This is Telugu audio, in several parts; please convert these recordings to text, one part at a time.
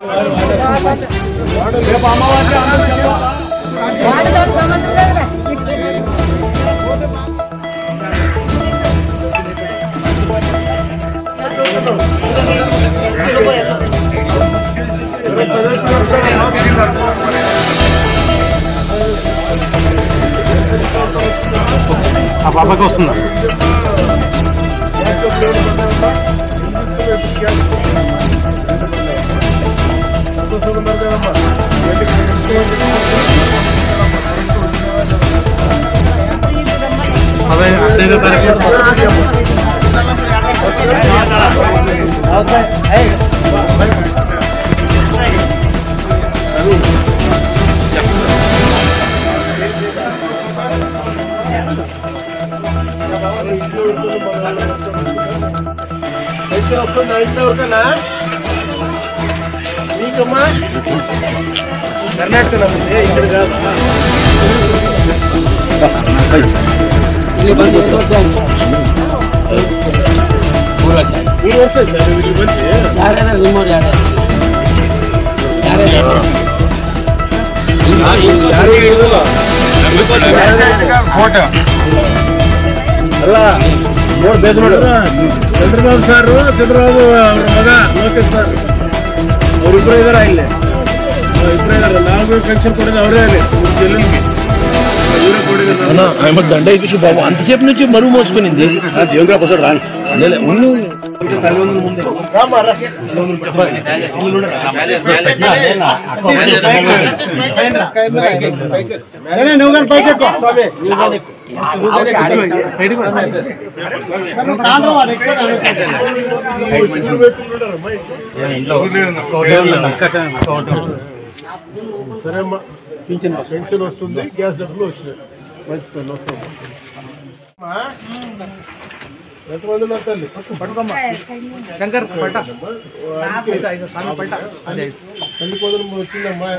ఆ పాపకి వస్తుందా? అదే 5వ తారీఖు వస్తుందా నీకమ్మా కర్ణాటక ఇక్కడ కాదు ಚಂದ್ರಬಾಬು ಸಾರು ಚಂದ್ರಬಾಬು ಮಗ ಲೋಕೇಶ್ ಸರ್ ಅವರಿಬ್ಬರು ಇದಾರೆ ಇಲ್ಲಿ ಇಬ್ಬರು ಇದಾರೆ ನಾವು ಪೆನ್ಷನ್ ಕೊಡೋದು ಅವರೇ ಅಲ್ಲಿ ಜಿಲ್ಲೆಗೆ దండ ఇప్పించు బాబు అంతసేపు నుంచి మరుగు మోసుకునింది దేవుగా పోతాడు రాని సరే అమ్మా పెన్షన్ వస్తుంది గ్యాస్ డబ్బులు వచ్చినాయి మంచిది వస్తాం ఎంతమంది ఉన్నారు తల్లి తల్లి పోదలు వచ్చిందమ్మా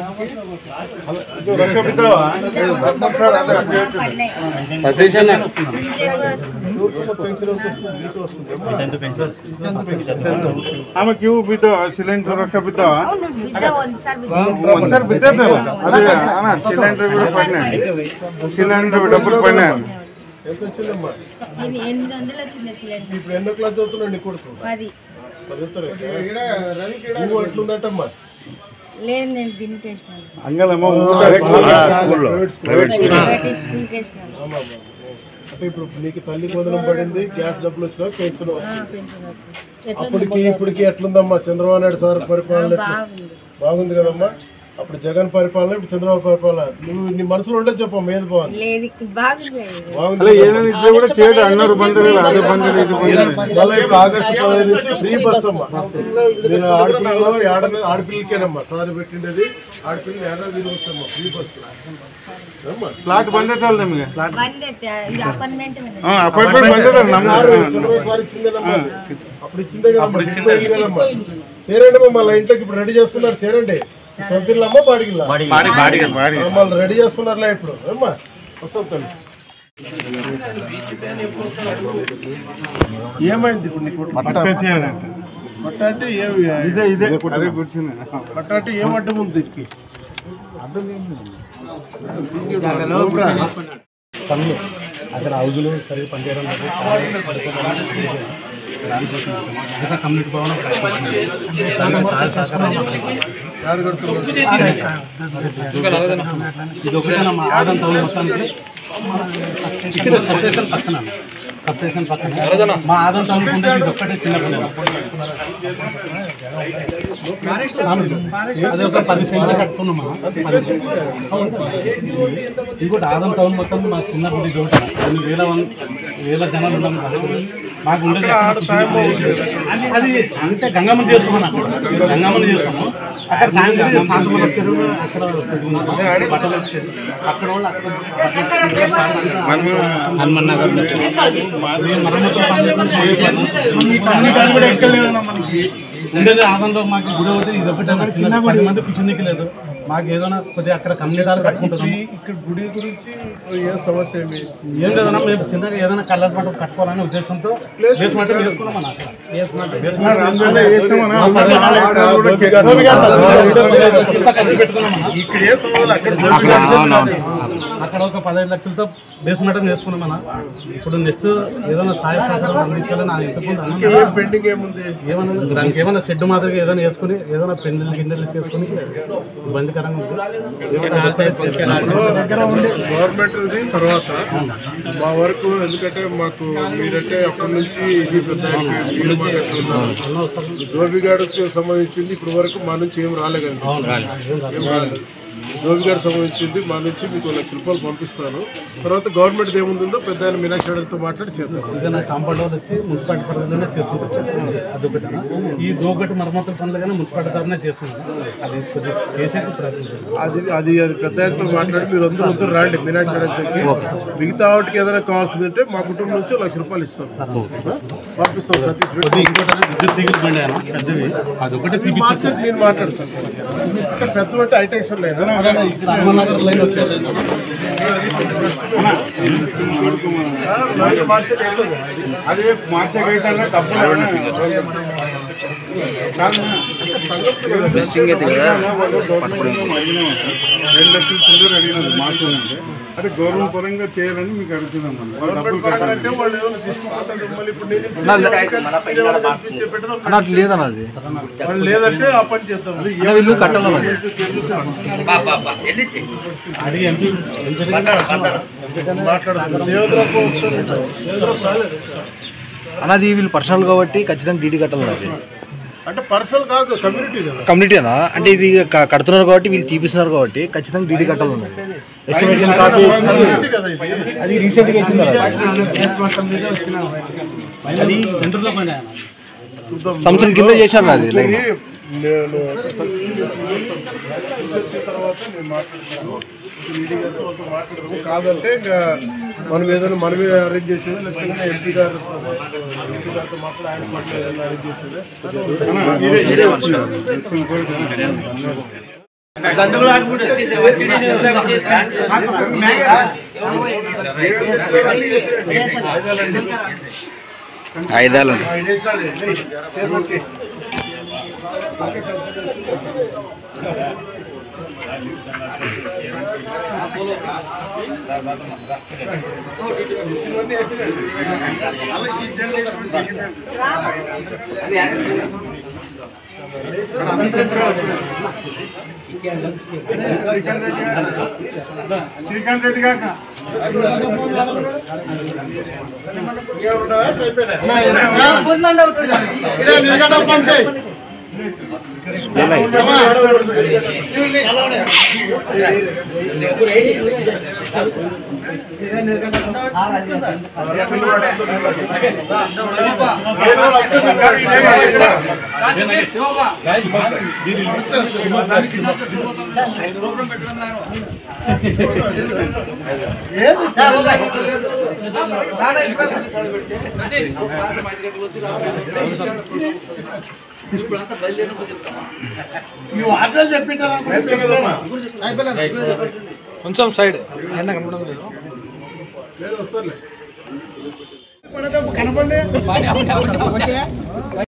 ఆమె బిడ్డ సిలిండర్ రొక్క బిద్దావా ఒకసారి బిద్ద అదే సిలిండర్ కూడా పడినాయి సిలిండర్ డబ్బులు పడినాయి ఎంత వచ్చిందమ్మా 800 వచ్చింది సిలిండర్ ఇప్పుడు ఎన్నో క్లాస్ చదువుతున్నాడు నీ కొడుకు 10 ఎట్లుందటమ్మా లేదు నేను దీనికి వేసినాను అంగదమ్మా ఇప్పుడు నీకు తల్లి కోదలం పడింది గ్యాస్ డబ్బులు వచ్చినా పెన్షన్ వస్తుంది అప్పటికి ఇప్పటికి ఎట్లుందమ్మా చంద్రబాబు నాయుడు సార్ పరిపాలన బాగుంది కదమ్మా అప్పుడు జగన్ పరిపాలన ఇప్పుడు చంద్రబాబు పరిపాలన నువ్వు నీ మనసులో ఉంటే చెప్పమ్మా ఏది ఆగస్టు 15 నుంచి ఫ్రీ బస్ అమ్మా మీరు ఆడపిల్లలు ఆడపిల్లకేనమ్మా సార్ పెట్టిండేది ఆడపిల్లలు ఏడాది తిరిగొచ్చమ్మా ఫ్రీ బస్ ఫ్లాట్ బంద్ అప్పుడు ఇచ్చిందే కదమ్మా చేరండి మళ్ళీ ఇంట్లోకి ఇప్పుడు రెడీ చేస్తున్నారు చేరండి సొంత ఇల్లమ్మా బాడిగిల్లా మళ్ళీ రెడీ చేస్తున్నారులే ఇప్పుడు అమ్మా వస్తాం తల్లి ఏమైంది ఇప్పుడు నీకు పట్ట అంటే పట్ట అంటే ఏం అడ్డం ఉంది దీనికి అక్కడ హౌజులు సరిగ్గా పనిచేయడం కమ్యూనిటీ భవనం ఇది ఒకటే మా ఆదం టౌన్ మొత్తానికి ఇక్కడ సపరేషన్ పక్కన మా ఆదం టౌన్ ఇది ఒక్కటే చిన్న అది ఒక 10 సెంట్లు కట్టుకున్నామా ఇంకోటి ఆదం టౌన్ మొత్తం మా చిన్న గుడి కొన్ని వేల జనాలు ఉన్నాం మాకు ఉండేది అది అంటే గంగమ్మని చేస్తున్నాం అక్కడ గంగమ్మని చేస్తాము అక్కడ సాయంత్రం వచ్చారు అక్కడ బట్టలు అక్కడ వాళ్ళు హనుమన్ నగర్ ఉండేది ఆదంలో మాకు గుడి అవుతుంది ఇది ఒకటి చిన్న 10 మంది కూర్చునికి లేదు మాకు ఏదైనా కొద్దిగా అక్కడ కమ్యూనిటీలు కట్టుకుంటున్నాము. ఇక్కడ గుడి గురించి ఏ సమస్య ఏం లేదన్నా మేము చిన్నగా ఏదైనా కలర్ మంటపం కట్టుకోవాలనే ఉద్దేశంతో బేస్మెంట్ వేసుకున్నాం. అక్కడ ఒక 15 లక్షలతో బేస్మెంట్ చేసుకున్నామన్నా. ఇప్పుడు నెక్స్ట్ ఏదైనా సహాయ సహకారం అందించాలని నా ఇంతకుముందు పెండింగ్ ఏముంది, దానికి ఏమైనా షెడ్ మాదిరిగా ఏదైనా వేసుకుని ఏదైనా పెండిల్ గిన్నెలు చేసుకుని ఇబ్బందికరంగా ఉంది. గవర్నమెంట్ తర్వాత మా వరకు, ఎందుకంటే మాకు మీరంటే అప్పటి నుంచి ఇది పెద్ద ధోబిగాడికి సంబంధించింది ఇప్పటి వరకు మా నుంచి ఏం రాలేదండి. ధోబిగాడికి సంబంధించింది మా నుంచి మీకు 1 లక్ష రూపాయలు పంపిస్తాను. తర్వాత గవర్నమెంట్ ఏముందో పెద్ద ఆయన మీనాక్షి గారితో మాట్లాడి చేద్దాం. ఏదైనా కాంపౌండ్ వాళ్ళు వచ్చి మున్సిపాలిటీ పరిధిలోనే చేస్తుంటారు. అదొకటి ఈ దోగటి మరమ్మతుల పనులు కానీ మున్సిపాలిటీ తరఫునే చేస్తున్నాను. అది చేసేది అది పెద్ద ఆయనతో మాట్లాడి మీరు అందరూ రాండి మీనాక్షి గారి దగ్గరికి. మిగతా వాటికి ఏదైనా కావాల్సిందంటే మా కుటుంబం నుంచి 1 లక్ష రూపాయలు ఇస్తాం, పంపిస్తాం. సతీష్ అదొకటి నేను మాట్లాడతాను. అంటే పెద్ద అంటే హైటెన్షన్ లేదు, అదే మార్చగలిగితే తప్పు 2 లక్షల చిల్లర అడిగినది మార్చాలంటే అదే గవర్నమెంట్ పరంగా చేయాలని మీకు అడుగుతున్నాం. లేదంటే ఆ పని చేద్దాం. అన్నది వీళ్ళు పర్సనల్ కాబట్టి ఖచ్చితంగా డీడీ కట్టాలి. అంటే పర్సనల్ కాదు, కమ్యూనిటీ కదా. కమ్యూనిటీ అనా అంటే ఇది కడుతున్నారు కాబట్టి వీళ్ళు తీపిస్తున్నారు కాబట్టి ఖచ్చితంగా డీడీ కట్టాలి. ఎస్టిమేషన్ కాపీ అది రీసెంట్గా వచ్చింది. అది సంవత్సరం కింద చేశారు. అది నేను తర్వాత నేను మాట్లాడుతున్నాను. కాదంటే ఇంకా మనం ఏదైనా మనమే అరేంజ్ చేసేది, లేకపోతే ఎంపీ గారితో మాట్లాడి ఆయన ఏదైనా అరేంజ్ చేసేది. ఐదాలు శ్రీకాంత్ రెడ్డి గాక కొంచెం సైడ్ కనపండి.